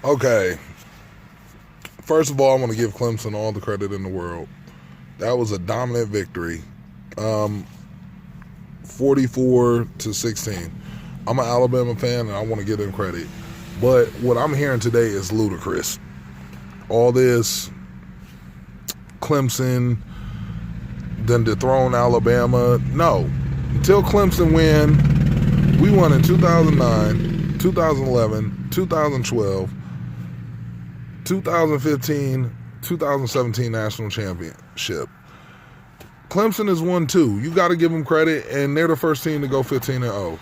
Okay, first of all, I want to give Clemson all the credit in the world. That was a dominant victory, 44-16. I'm an Alabama fan, and I want to give them credit. But what I'm hearing today is ludicrous. All this Clemson, then dethrone Alabama. No. Until Clemson win, we won in 2009, 2011, 2012, 2015, 2017 national championship. Clemson has won two. You got to give them credit, and they're the first team to go 15-0.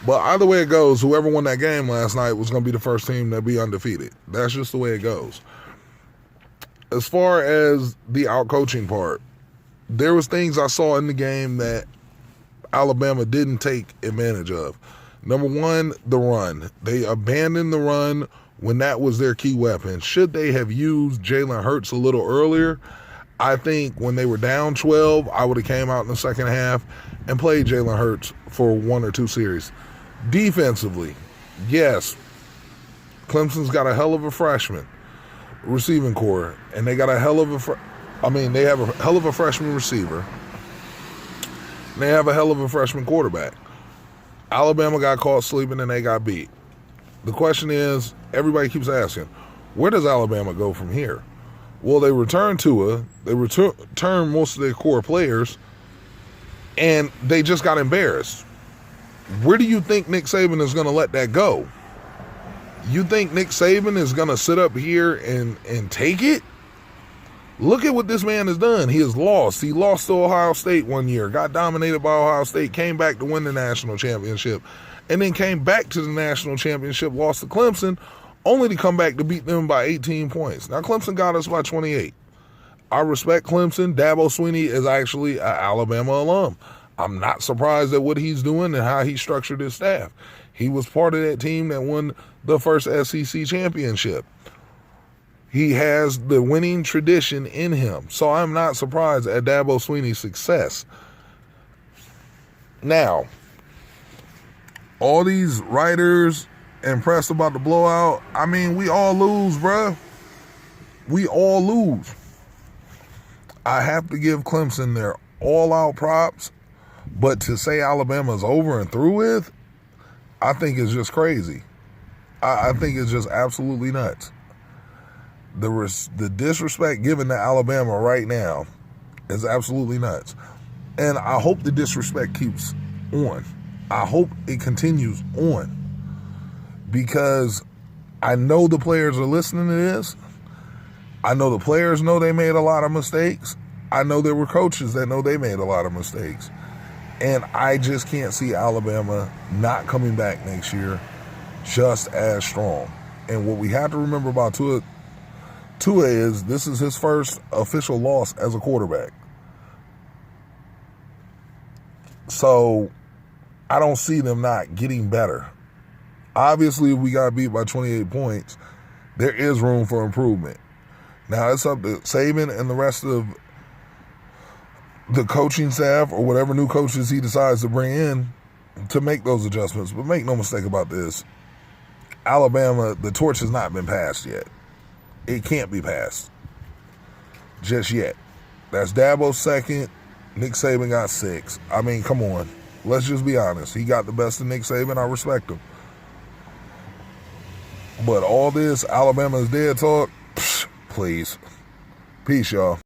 But either way it goes, whoever won that game last night was going to be the first team to be undefeated. That's just the way it goes. As far as the out-coaching part, there was things I saw in the game that Alabama didn't take advantage of. Number one, the run. They abandoned the run when that was their key weapon. Should they have used Jalen Hurts a little earlier? I think when they were down 12, I would have came out in the second half and played Jalen Hurts for one or two series. Defensively, yes, Clemson's got a hell of a freshman receiving core, and they got a hell of they have a hell of a freshman receiver. And they have a hell of a freshman quarterback. Alabama got caught sleeping and they got beat. The question is, everybody keeps asking, where does Alabama go from here? Well, they return Tua, they return most of their core players, and they just got embarrassed. Where do you think Nick Saban is going to let that go? You think Nick Saban is going to sit up here and take it? Look at what this man has done. He has lost. He lost to Ohio State one year, got dominated by Ohio State, came back to win the national championship, and then came back to the national championship, lost to Clemson, only to come back to beat them by 18 points. Now, Clemson got us by 28. I respect Clemson. Dabo Swinney is actually an Alabama alum. I'm not surprised at what he's doing and how he structured his staff. He was part of that team that won the first SEC championship. He has the winning tradition in him. So I'm not surprised at Dabo Swinney's success. Now, all these writers impressed about the blowout, I mean, we all lose, bruh. We all lose. I have to give Clemson their all-out props, but to say Alabama's over and through with, I think it's just crazy. I think it's just absolutely nuts. The disrespect given to Alabama right now is absolutely nuts. And I hope the disrespect keeps on. I hope it continues on. Because I know the players are listening to this. I know the players know they made a lot of mistakes. I know there were coaches that know they made a lot of mistakes. And I just can't see Alabama not coming back next year just as strong. And what we have to remember about Tua is this is his first official loss as a quarterback. So I don't see them not getting better. Obviously, if we got beat by 28 points, there is room for improvement. Now, it's up to Saban and the rest of the coaching staff or whatever new coaches he decides to bring in to make those adjustments. But make no mistake about this, Alabama, the torch has not been passed yet. It can't be passed just yet. That's Dabo's second. Nick Saban got 6. I mean, come on. Let's just be honest. He got the best of Nick Saban. I respect him. But all this Alabama's dead talk, please. Peace, y'all.